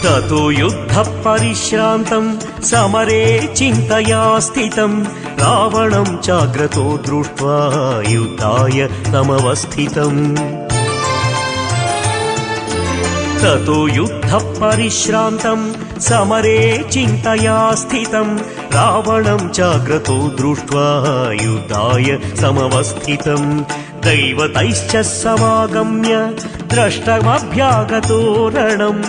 ततो युद्ध परिश्रान्तं समरे चिन्तया स्थितं रावणं चाग्रतो दृष्ट्वा युद्धाय तमवस्थितम् ततो युद्ध परिश्रान्तं समरे चिन्तया स्थितं रावणं चाग्रतो दृष्ट्वा युद्धाय समवस्थितं दैवतैश्च समागम्य द्रष्टमभ्यागतो रणम्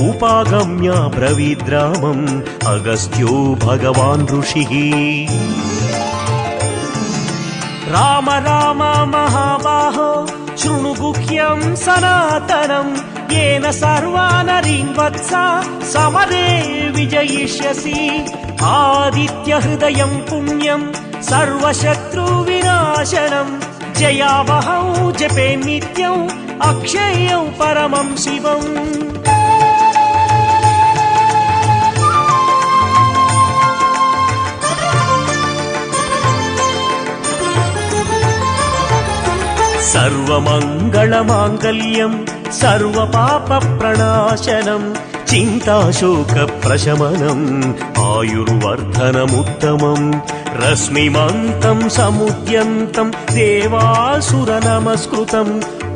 उपागम्य ब्रवीद्रामम् अगस्त्यो भगवान् ऋषिः राम राम महाबाहो शृणु गुह्यं सनातनम् येन सर्वानरीन् वत्सा समरे विजयिष्यसि आदित्यहृदयं पुण्यं सर्वशत्रुविनाशनम् जयावहौ जपे नित्यम् अक्षयं परमं शिवम् सर्वमङ्गलमाङ्गल्यं सर्वपापप्रणाशनं चिन्ताशोकप्रशमनम् आयुर्वर्धनमुत्तमम् रश्मिमन्तं समुद्यन्तं देवासुरनमस्कृतं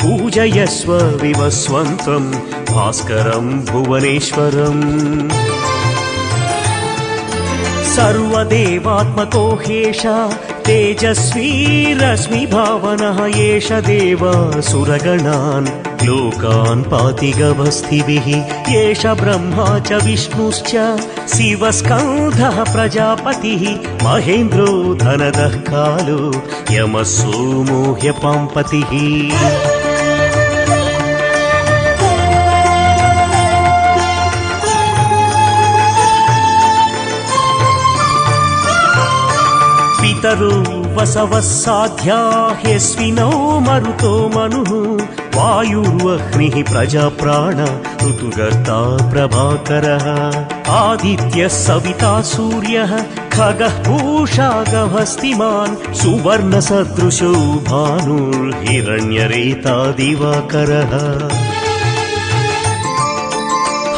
पूजयस्व विवस्वन्तं भास्करं भुवनेश्वरम् सर्वदेवात्मको ह्येषा तेजस्वी रश्मिभावनः एष देवासुरगणान् लोकान् पाति गभस्तिभिः एष ब्रह्मा च विष्णुश्च शिवस्कन्धः प्रजापतिः महेन्द्रो धनदः कालो यमः सोमो ह्यपाम्पतिः पितरो वसवः साध्या ह्यश्विनौ मरुतो मनुः वायुर्वह्निः प्रजाप्राण ऋतुगर्ता प्रभाकरः आदित्यः सविता सूर्यः खगः पूषा गभस्तिमान् सुवर्णसदृशो भानुर्हिरण्यरेता दिवाकरः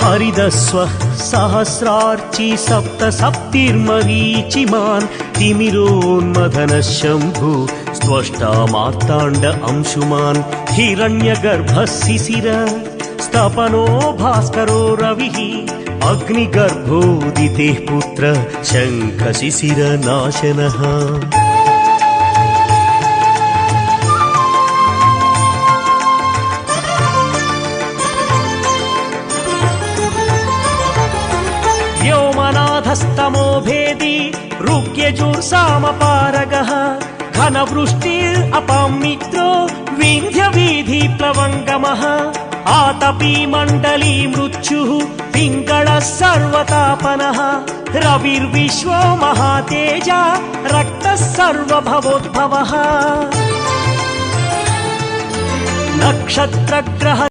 हरिदस्वः सहस्रार्ची सप्तसप्तिर्मरीचिमान् तिमिरोन्मदनः शम्भु स्त्वष्टा मार्ताण्ड अंशुमान् हिरण्यगर्भः शिशिर स्तपनो भास्करो रविः अग्निगर्भोदितेः पुत्र शङ्खशिशिरनाशनः व्योमनाथस्तमो भेदी ऋग्यजुर्सामपारगः घनवृष्टिरपां मित्रो विन्ध्यवीधिप्लवङ्गमः आतपी मण्डली मृत्युः पिङ्गळः सर्वतापनः रविर्विश्वो महातेजा रक्तः सर्वभवोद्भवः नक्षत्रग्रह